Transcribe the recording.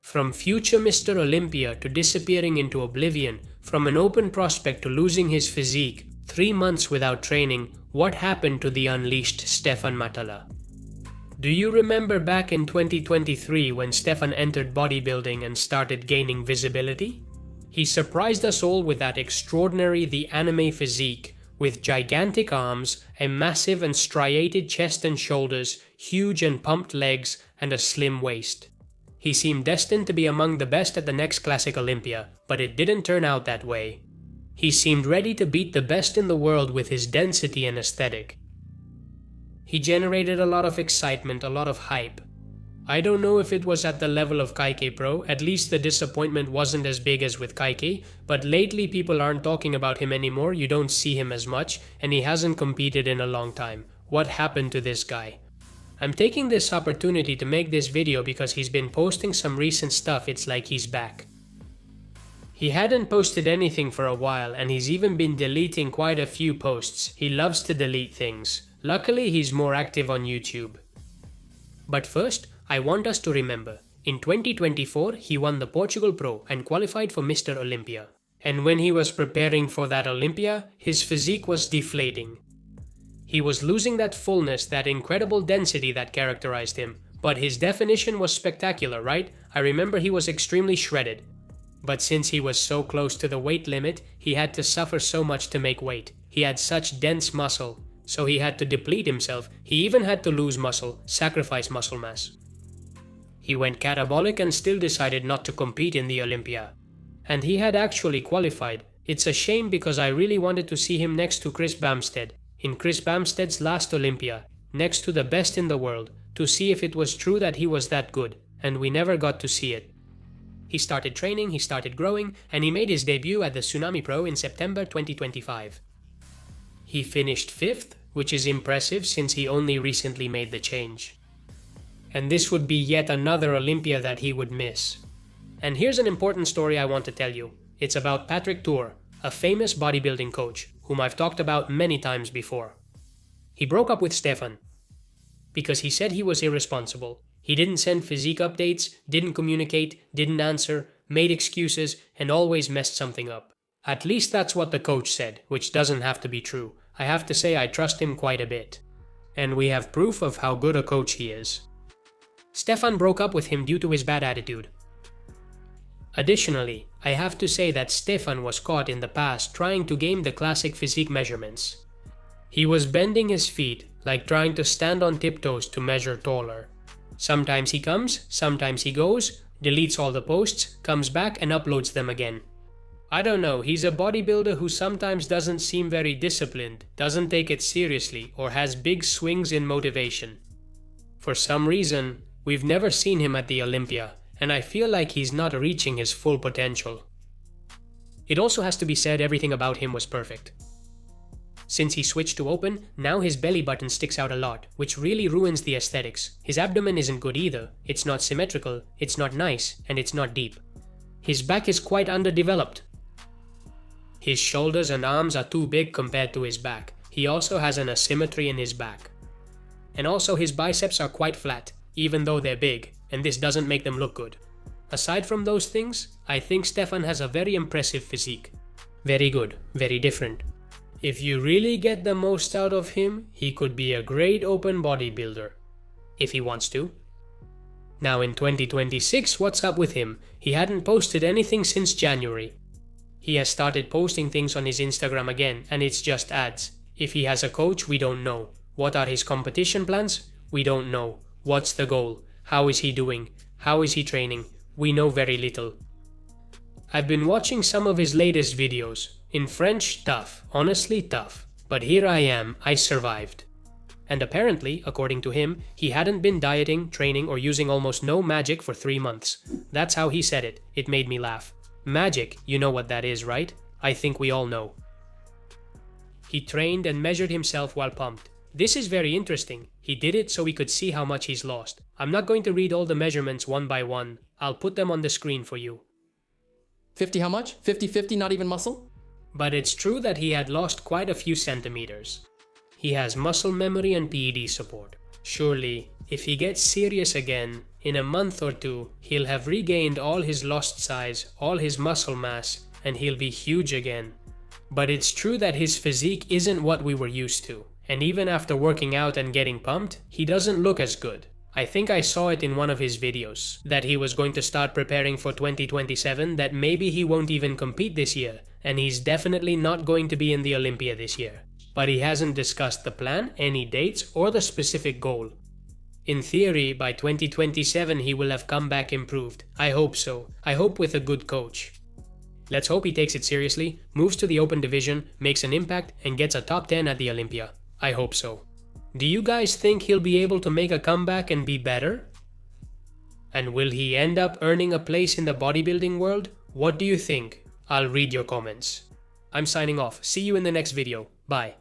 From future Mr. Olympia to disappearing into oblivion, from an open prospect to losing his physique, 3 months without training, what happened to the unleashed Stefan Matala? Do you remember back in 2023 when Stefan entered bodybuilding and started gaining visibility? He surprised us all with that extraordinary The Anime physique, with gigantic arms, a massive and striated chest and shoulders, huge and pumped legs, and a slim waist. He seemed destined to be among the best at the next classic Olympia, but it didn't turn out that way. He seemed ready to beat the best in the world with his density and aesthetic. He generated a lot of excitement, a lot of hype. I don't know if it was at the level of Kaike Pro, at least the disappointment wasn't as big as with Kaike, but lately people aren't talking about him anymore, you don't see him as much, and he hasn't competed in a long time. What happened to this guy? I'm taking this opportunity to make this video because he's been posting some recent stuff. It's like he's back. He hadn't posted anything for a while, and he's even been deleting quite a few posts. He loves to delete things. Luckily, he's more active on YouTube. But first, I want us to remember, in 2024 he won the Portugal Pro and qualified for Mr. Olympia. And when he was preparing for that Olympia, his physique was deflating. He was losing that fullness, that incredible density that characterized him, but his definition was spectacular, right? I remember he was extremely shredded. But since he was so close to the weight limit, he had to suffer so much to make weight. He had such dense muscle, so he had to deplete himself. He even had to lose muscle, sacrifice muscle mass. He went catabolic and still decided not to compete in the Olympia. And he had actually qualified. It's a shame because I really wanted to see him next to Chris Bumstead, in Chris Bumstead's last Olympia, next to the best in the world, to see if it was true that he was that good, and we never got to see it. He started training, he started growing, and he made his debut at the Tsunami Pro in September 2025. He finished 5th, which is impressive since he only recently made the change. And this would be yet another Olympia that he would miss. And here's an important story I want to tell you. It's about Patrick Tour, a famous bodybuilding coach, whom I've talked about many times before. He broke up with Stefan because he said he was irresponsible. He didn't send physique updates, didn't communicate, didn't answer, made excuses, and always messed something up. At least that's what the coach said, which doesn't have to be true. I have to say I trust him quite a bit. And we have proof of how good a coach he is. Stefan broke up with him due to his bad attitude. Additionally, I have to say that Stefan was caught in the past trying to game the classic physique measurements. He was bending his feet, like trying to stand on tiptoes to measure taller. Sometimes he comes, sometimes he goes, deletes all the posts, comes back and uploads them again. I don't know, he's a bodybuilder who sometimes doesn't seem very disciplined, doesn't take it seriously, or has big swings in motivation. For some reason, we've never seen him at the Olympia, and I feel like he's not reaching his full potential. It also has to be said everything about him was perfect. Since he switched to open, now his belly button sticks out a lot, which really ruins the aesthetics. His abdomen isn't good either. It's not symmetrical, it's not nice, and it's not deep. His back is quite underdeveloped. His shoulders and arms are too big compared to his back. He also has an asymmetry in his back. And also his biceps are quite flat, even though they're big, and this doesn't make them look good. Aside from those things, I think Stefan has a very impressive physique. Very good, very different. If you really get the most out of him, he could be a great open bodybuilder. If he wants to. Now in 2026, what's up with him? He hadn't posted anything since January. He has started posting things on his Instagram again, and it's just ads. If he has a coach, we don't know. What are his competition plans? We don't know. What's the goal? How is he doing? How is he training? We know very little. I've been watching some of his latest videos. In French, tough. Honestly, tough. But here I am, I survived. And apparently, according to him, he hadn't been dieting, training, or using almost no magic for 3 months. That's how he said it. It made me laugh. Magic, you know what that is, right? I think we all know. He trained and measured himself while pumped. This is very interesting. He did it so we could see how much he's lost. I'm not going to read all the measurements one by one. I'll put them on the screen for you. 50 how much? 50-50, not even muscle? But it's true that he had lost quite a few centimeters. He has muscle memory and PED support. Surely, if he gets serious again, In a month or two, he'll have regained all his lost size, all his muscle mass, and he'll be huge again. But it's true that his physique isn't what we were used to. And even after working out and getting pumped, he doesn't look as good. I think I saw it in one of his videos, that he was going to start preparing for 2027, that maybe he won't even compete this year, and he's definitely not going to be in the Olympia this year. But he hasn't discussed the plan, any dates, or the specific goal. In theory, by 2027 he will have come back improved. I hope so. I hope with a good coach. Let's hope he takes it seriously, moves to the open division, makes an impact, and gets a top 10 at the Olympia. I hope so. Do you guys think he'll be able to make a comeback and be better? And will he end up earning a place in the bodybuilding world? What do you think? I'll read your comments. I'm signing off. See you in the next video. Bye.